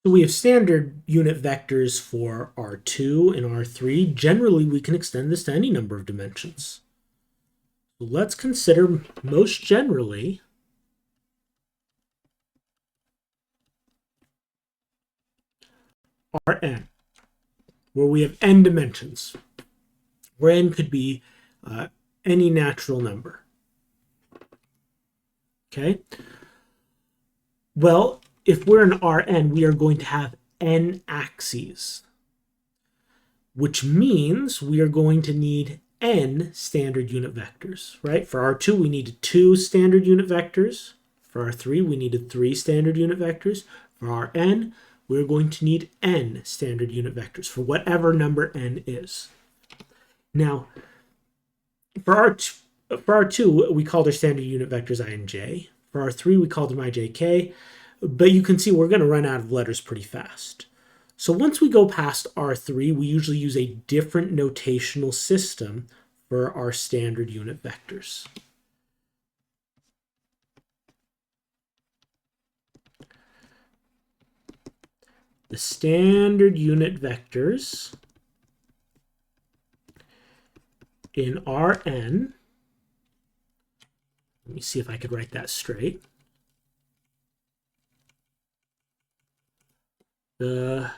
So we have standard unit vectors for R2 and R3. Generally, we can extend this to any number of dimensions. So let's consider most generally Rn, where we have n dimensions, where n could be any natural number. Okay? Well, if we're in Rn, we are going to have n axes, which means we are going to need n standard unit vectors, right? For R2, we needed 2 standard unit vectors. For R3, we needed 3 standard unit vectors. For Rn, we're going to need n standard unit vectors for whatever number n is. Now, for R2, we called our standard unit vectors I and j. For R3, we called them I, j, k. But you can see we're going to run out of letters pretty fast. So once we go past R3, we usually use a different notational system for our standard unit vectors. The standard unit vectors in Rn, let me see if I could write that straight. The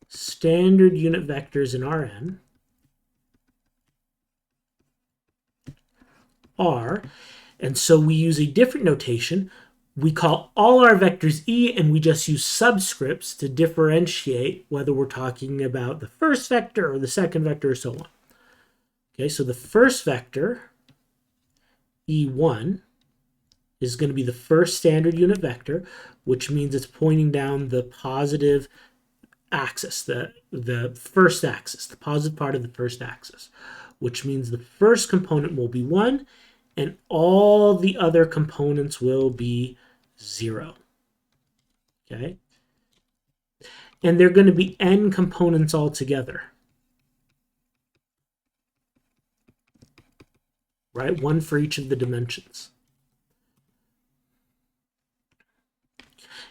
standard unit vectors in Rn are, and so we use a different notation. We call all our vectors E, and we just use subscripts to differentiate whether we're talking about the first vector or the second vector or so on. Okay, so the first vector, E1, is going to be the first standard unit vector, which means it's pointing down the positive axis, the first axis, the positive part of the first axis, which means the first component will be 1, and all the other components will be 0. Okay? And they're going to be n components altogether. Right? 1 for each of the dimensions.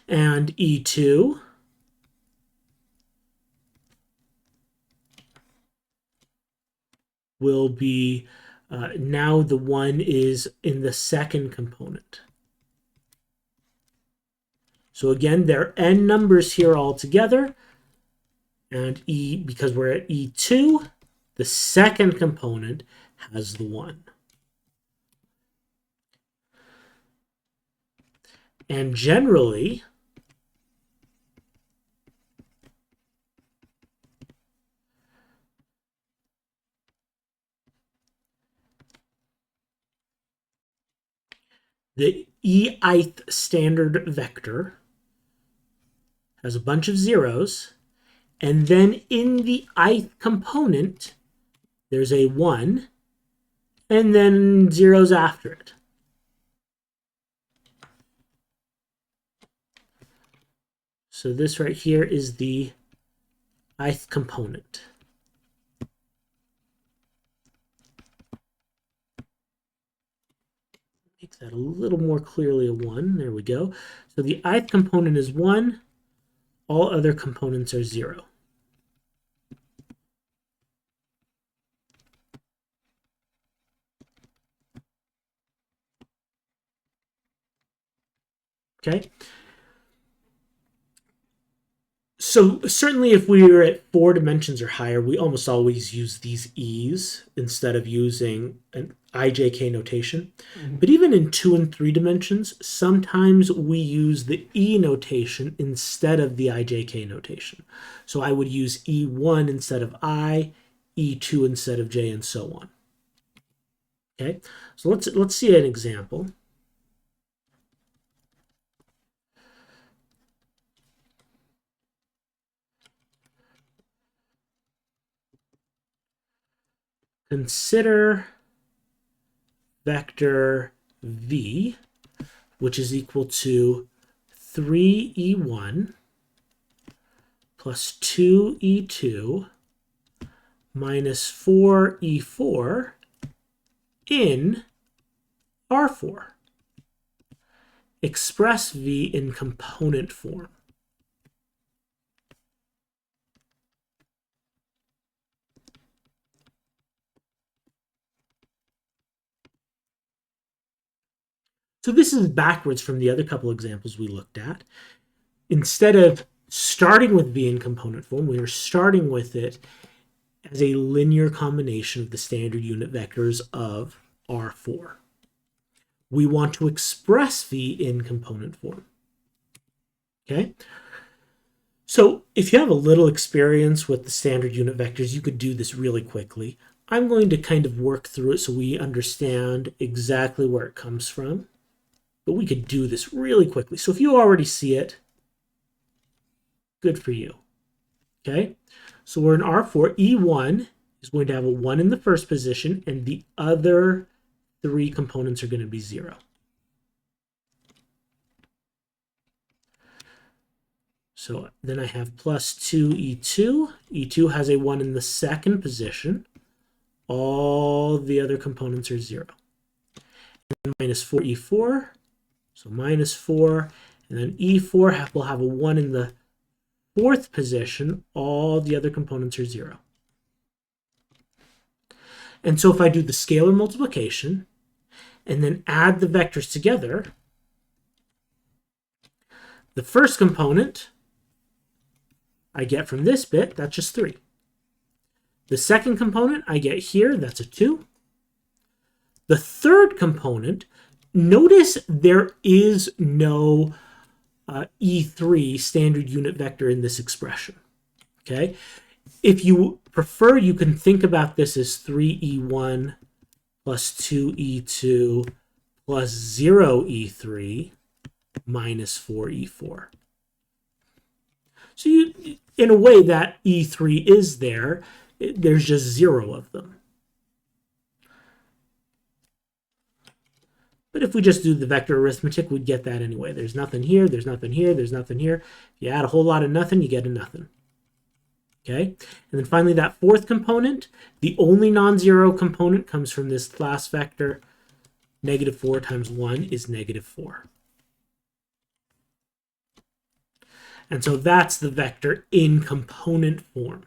And E2 will be, now the 1 is in the second component. So again, there are n numbers here all together. And E, because we're at E2, the second component has the 1. And generally, the E-ith standard vector has a bunch of zeros, and then in the ith component, there's a 1, and then zeros after it. So this right here is the ith component. Make that a little more clearly a 1. There we go. So the ith component is 1. All other components are 0. Okay? So certainly if we were at 4 dimensions or higher, we almost always use these E's instead of using an IJK notation. But even in 2 and 3 dimensions, sometimes we use the E notation instead of the IJK notation. So I would use E1 instead of I, E2 instead of J, and so on. Okay, so let's see an example. Consider vector v, which is equal to 3e1 plus 2e2 minus 4e4 in R4. express v in component form. So this is backwards from the other couple examples we looked at. Instead of starting with v in component form, we are starting with it as a linear combination of the standard unit vectors of R4. We want to express v in component form. Okay? So if you have a little experience with the standard unit vectors, you could do this really quickly. I'm going to kind of work through it so we understand exactly where it comes from. But we could do this really quickly. So if you already see it, good for you. Okay? So we're in R4. E1 is going to have a 1 in the first position, and the other 3 components are going to be 0. So then I have plus 2E2. E2 has a 1 in the second position. All the other components are 0. And minus 4E4. So minus 4. And then E4 will have a 1 in the fourth position. All the other components are 0. And so if I do the scalar multiplication and then add the vectors together, the first component I get from this bit, that's just 3. The second component I get here, that's a 2. The third component, notice there is no E3 standard unit vector in this expression. Okay? If you prefer, you can think about this as 3E1 plus 2E2 plus 0E3 minus 4E4. So you, in a way, that E3 is there. There's just 0 of them. But if we just do the vector arithmetic, we'd get that anyway. There's nothing here, there's nothing here, there's nothing here. If you add a whole lot of nothing, you get a nothing. Okay? And then finally, that fourth component, the only non-zero component comes from this class vector. Negative 4 times 1 is negative 4. And so that's the vector in component form.